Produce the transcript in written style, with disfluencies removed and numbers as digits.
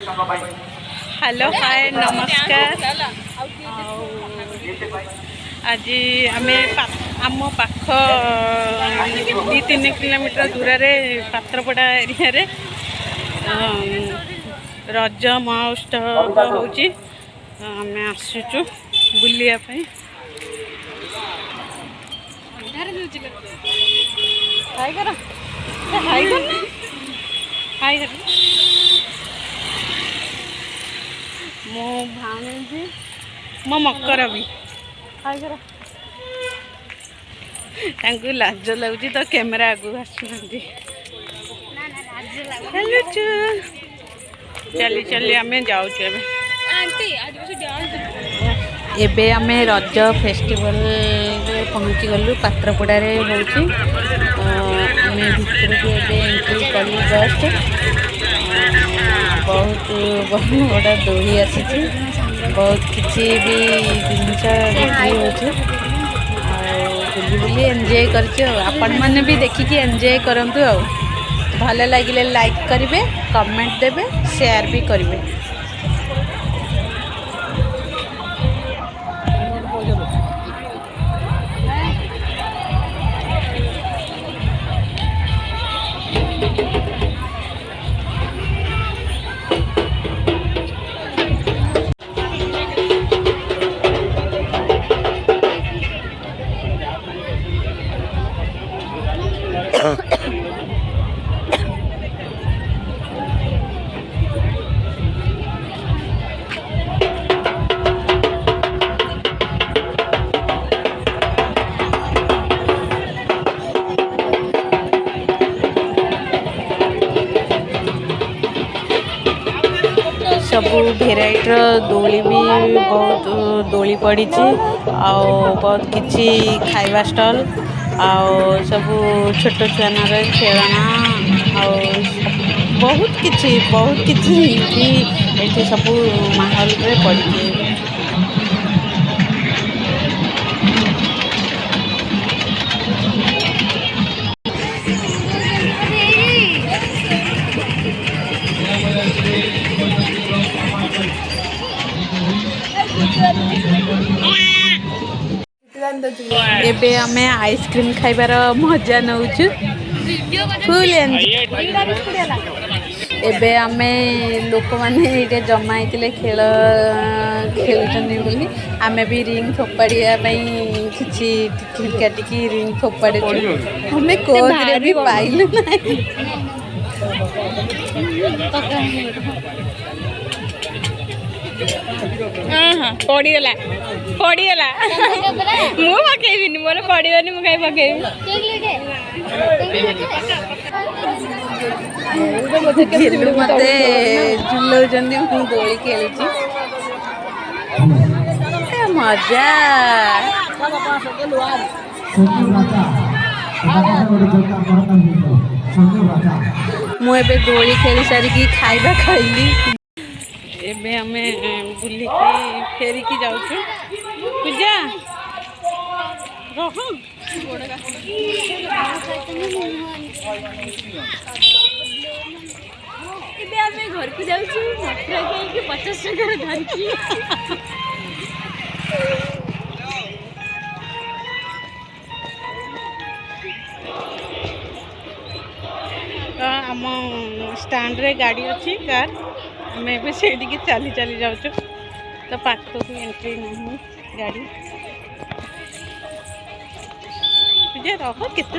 Hello hi नमस्कार। आज आम आम पाख 2-3 किलोमीटर दूर पात्रपड़ा एरिया रे रज महोत्सव होची आम आसुचु बुलिया पई। हाय कर हाय कर हाय कर मो भाणी मो मकर भी हाय कर लाज लगुच तो कैमेरा आगू आसुना चली चली आम जाऊँ एबे आम रज फेस्टिवल पहुँची गलु पात्रपड़ा रे होची आम भितर को एंट्री कलु जस्ट बहुत बड़ा दोली आसी बहुत किसी भी जिनस बिक्री हो बुली एंजॉय करपन मैंने भी देखिकी एंजॉय करंतु भल लगे लाइक करेंगे कमेंट देवे शेयर भी करेंगे। सबू भेराइटर दोली भी बहुत दोली पड़ी बहुत किसी खाइबा स्टॉल सबू छोट छुआ खेलना बहुत किसी ये सबू माहौल रे पड़ी। एबे आमे आइसक्रीम खाइबार मजा नौचु फुल एबे आमे लोक माने ये जमा होते खेल खेलुचंदी बोली आमे भी रिंग फोपाड़िया किसी टिकट काटिकी रिंग फोपाड़े हमें कोरे भी पाइलु नहीं पड़गला पड़गला मु पकेबी मोर पड़ोनी मुझे पकेबी मत झुलाऊँ मुझे दोली खेलुची मजा मुझे दोली खेली सारिकी खाइबा खाइली एबे हमें बुली फेरिकी जाऊँ पूजा रह घर को जाऊँ 50 टका धरिकी आम स्टैंड रे गाड़ी अच्छी कार आम ए चली चली जाऊँ तो पाख को एंट्री नहीं गाड़ी रह केते